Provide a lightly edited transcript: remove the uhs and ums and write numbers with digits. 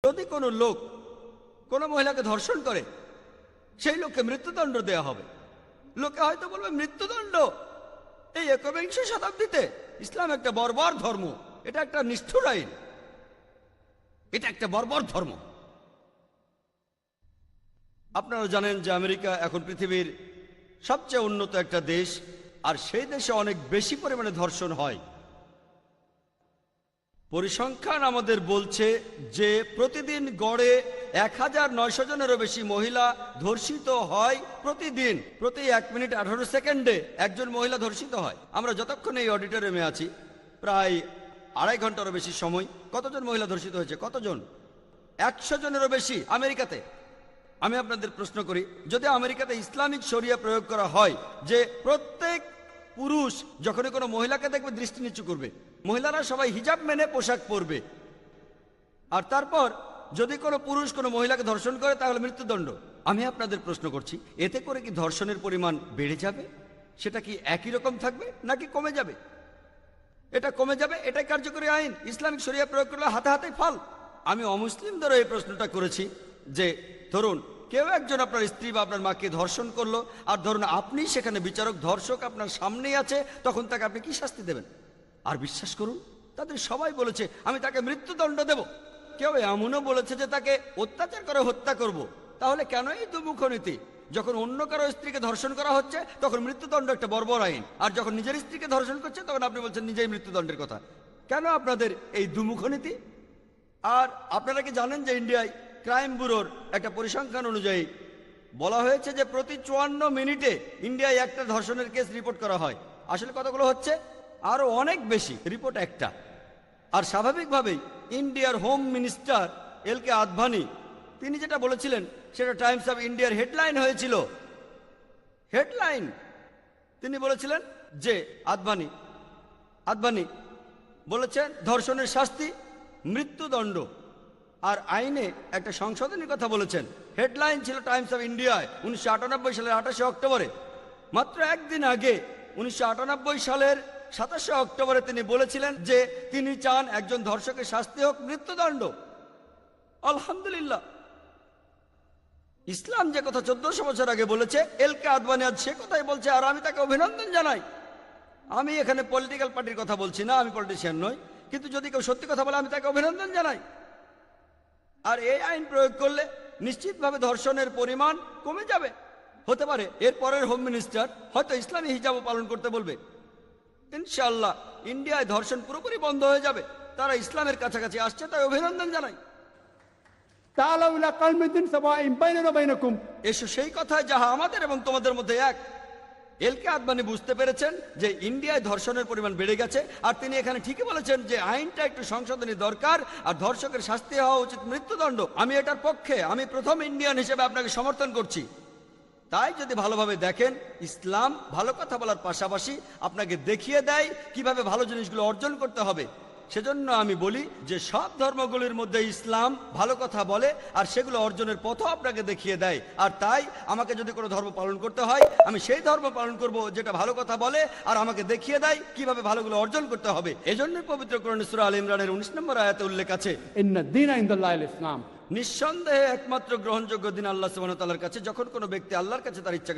যদি কোনো লোক কোনো মহিলাকে ধর্ষণ করে সেই লোককে মৃত্যুদণ্ড দেয়া হবে। লোকে হয়তো বলবে মৃত্যুদণ্ড এই একবিংশ শতাব্দীতে? ইসলাম একটা বর্বর ধর্ম, এটা একটা নিষ্ঠুর আইন, এটা একটা বর্বর ধর্ম। আপনারা জানেন যে আমেরিকা এখন পৃথিবীর সবচেয়ে উন্নত একটা দেশ, আর সেই দেশে অনেক বেশি পরিমাণে ধর্ষণ হয়। পরিসংখ্যান আমাদের বলছে যে প্রতিদিন গড়ে 1900 জনেরও বেশি মহিলা ধর্ষিত হয় প্রতিদিন। প্রতি 1 মিনিট 18 সেকেন্ডে একজন মহিলা ধর্ষিত হয়। আমরা যতক্ষণ এই অডিটোরিয়ামে আছি প্রায় 2.5 ঘন্টারও বেশি সময় কতজন মহিলা ধর্ষিত হয়েছে? কতজন? 100 জনেরও বেশি আমেরিকাতে। আমি আপনাদের প্রশ্ন করি, যদি আমেরিকাতে ইসলামিক শরিয়া প্রয়োগ করা হয় যে প্রত্যেক পুরুষ যখনই কোনো মহিলাকে দেখবে দৃষ্টি নিচু করবে, মহিলারা সবাই হিজাব মেনে পোশাক পরবে, আর তারপর যদি কোনো পুরুষ কোনো মহিলাকে ধর্ষণ করে তাহলে মৃত্যুদণ্ড, আমি আপনাদের প্রশ্ন করছি, এতে করে কি ধর্ষণের পরিমাণ বেড়ে যাবে? সেটা কি একই রকম থাকবে নাকি কমে যাবে? এটা কমে যাবে। এটাই কার্যকরী আইন। ইসলামিক শরিয়া প্রয়োগ করলে হাতে হাতে ফল। আমি অমুসলিমদেরও এই প্রশ্নটা করেছি যে ধরুন কেউ একজন আপনার স্ত্রী বা আপনার মাকে ধর্ষণ করলো, আর ধরুন আপনি সেখানে বিচারক, ধর্ষক আপনার সামনেই আছে, তখন তাকে আপনি কি শাস্তি দেবেন? আর বিশ্বাস করুন তাদের সবাই বলেছে আমি তাকে মৃত্যুদণ্ড দেব। কেউ এমনও বলেছে যে তাকে অত্যাচার করে হত্যা করব। তাহলে কেন এই দুমুখ নীতি? যখন অন্য কারো স্ত্রীকে ধর্ষণ করা হচ্ছে তখন মৃত্যুদণ্ড একটা বর্বর আইন, আর যখন নিজের স্ত্রীকে ধর্ষণ করছে তখন আপনি বলছেন নিজেই মৃত্যুদণ্ডের কথা। কেন আপনাদের এই দুমুখ নীতি? আর আপনারা কি জানেন যে ইন্ডিয়ায় ক্রাইম ব্যুরোর একটা পরিসংখ্যান অনুযায়ী বলা হয়েছে যে প্রতি 54 মিনিটে ইন্ডিয়ায় একটা ধর্ষণের কেস রিপোর্ট করা হয়। আসলে কতগুলো হচ্ছে? আরো অনেক বেশি, রিপোর্ট একটা। আর স্বাভাবিকভাবেই ইন্ডিয়ার হোম মিনিস্টার এলকে আদভানি তিনি যেটা বলেছিলেন সেটা টাইমস অফ ইন্ডিয়ার হেডলাইন হয়েছিল। হেডলাইন তিনি বলেছিলেন যে আদভানি বলেছেন ধর্ষণের শাস্তি মৃত্যুদণ্ড, আর আইনে একটা সংশোধনের কথা বলেছেন। হেডলাইন ছিল টাইমস অফ ইন্ডিয়ায় 1998 সালের 28 অক্টোবরে। মাত্র একদিন আগে 1998 সালের 27 অক্টোবরে তিনি বলেছিলেন যে তিনি চান একজন ধর্ষকের শাস্তি হোক মৃত্যুদণ্ড। আলহামদুলিল্লাহ, ইসলাম যে কথা 1400 বছর আগে বলেছে এলকে আদভানি আজ সে কথাই বলছে, আর আমি তাকে অভিনন্দন জানাই। আমি এখানে পলিটিক্যাল পার্টির কথা বলছি না, আমি পলিটিশিয়ান নই, কিন্তু যদি কেউ সত্যি কথা বলে আমি তাকে অভিনন্দন জানাই। আর এই আইন প্রয়োগ করলে নিশ্চিতভাবে ধর্ষণের পরিমাণ কমে যাবে। হতে পারে এর পরের হোম মিনিস্টার হয়তো ইসলামী হিজাবও পালন করতে বলবে। ইনশাআল্লাহ ইন্ডিয়ায় ধর্ষণ পুরোপুরি বন্ধ হয়ে যাবে। তারা ইসলামের কাছাকাছি আসছে, তাই অভিনন্দন জানাই। এসো সেই কথায় যাহা আমাদের এবং তোমাদের মধ্যে এক। এলকে আদভানি বুঝতে পেরেছেন যে ইন্ডিয়ায় ধর্ষণের পরিমাণ বেড়ে গেছে, আর তিনি এখানে ঠিকই বলেছেন যে আইনটা একটু সংশোধনী দরকার, আর ধর্ষকের শাস্তি হওয়া উচিত মৃত্যুদণ্ড। আমি এটার পক্ষে, আমি প্রথম ইন্ডিয়ান হিসেবে আপনাকে সমর্থন করছি। তাই যদি ভালোভাবে দেখেন, ইসলাম ভালো কথা বলার পাশাপাশি আপনাকে দেখিয়ে দেয় কিভাবে ভালো জিনিসগুলো অর্জন করতে হবে। সেজন্য আমি বলি যে সব ধর্মগুলির মধ্যে ইসলাম ভালো কথা বলে, আর সেগুলো অর্জনের পথও আপনাকে দেখিয়ে দেয়। আর তাই আমাকে যদি কোনো ধর্ম পালন করতে হয় আমি সেই ধর্ম পালন করব যেটা ভালো কথা বলে আর আমাকে দেখিয়ে দেয় কিভাবে ভালোগুলো অর্জন করতে হবে। এজন্যই পবিত্র কোরআন সূরা আল ইমরানের 19 নম্বর আয়াতে উল্লেখ আছে, ইন্নাদ-দীনা ইনদাল্লাহিল ইসলাম, নিঃসন্দেহে একমাত্র গ্রহণযোগ্য দিন আল্লাহ সুবহানাহু ওয়া তাআলার কাছে, যখন কোনো ব্যক্তি আল্লাহর কাছে তার ইচ্ছাকে